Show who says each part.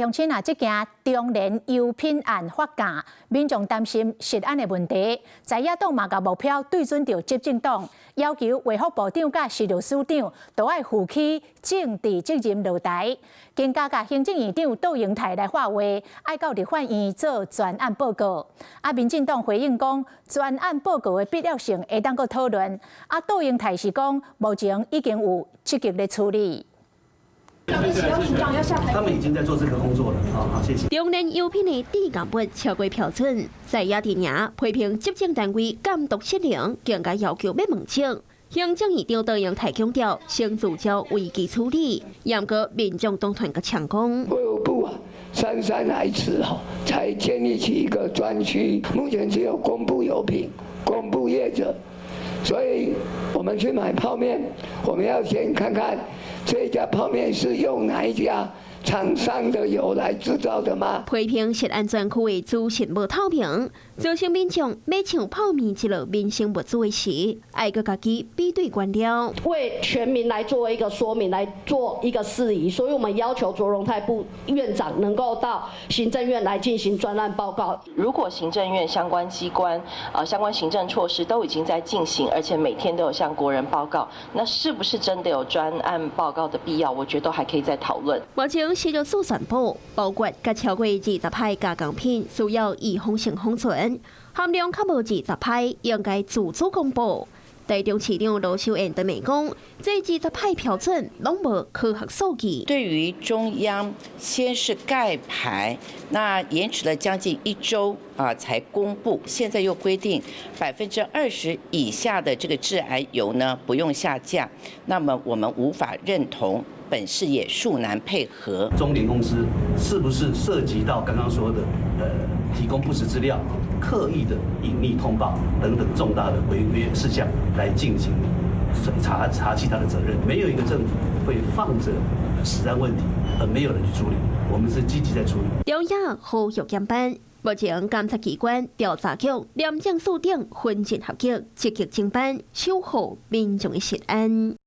Speaker 1: 鄉親啊，這件中聯油品案發酵，民眾擔心食安的問題。在野黨嘛，甲目標對準到執政黨，要求衛福部長甲食藥署長都要負起政治責任落台。更加甲行政院長杜英泰來發話，愛到立法院做專案報告。民進黨回應講，專案報告的必要性會當個討論。杜英泰是講，目前已經有積極的處理。
Speaker 2: 他們已經在做這個工作了，好，謝謝。
Speaker 3: 中聯油品的底價不超過標準，在野陣營批評執政單位監督失靈，更加要求要問清。行政院長杜英泰強調，先聚焦危機處理，嚴格民眾黨團個搶攻。
Speaker 4: 衛福部啊，姍姍來遲才建立起一個專區，目前只有公部油品、公部業者，所以我們去買泡麵，我們要先看看。 這家泡麵是用哪一家廠商的油來製造的嗎？
Speaker 3: 批評食安專區的資訊無透明，造成民眾買搶泡麵這類民生物資的時，愛個家己比對官僚，
Speaker 5: 為全民來做一個說明，來做一個釋疑。所以我們要求卓榮泰部院長能夠到行政院來進行專案報告。
Speaker 6: 如果行政院相關機關相關行政措施都已經在進行，而且每天都有向國人報告，那是不是真的有專案報告的必要？我覺得都還可以再討論。
Speaker 3: 目前食藥署宣布，包括甲超過20派加工品需要以封性封存，含量較無20派應該自主公布。台中市長羅秀燕的美講，這20派標準攏無科學數據。
Speaker 7: 對於中央先是蓋牌，那延遲了將近1週才公布，現在又規定20%以下的這個致癌油呢不用下架，那麼我們無法認同。 本市也恕難配合。
Speaker 2: 中聯公司是不是涉及到剛剛說的提供不實資料、刻意的隱匿通報等等重大的違約事項來進行查其他的責任？沒有一個政府會放着食安問題而沒有人去處理，我們是積極在處理。
Speaker 3: 中央呼籲減班，目前監察機關、調查局、廉政署等分進合擊，積極偵辦，守護民眾的食安。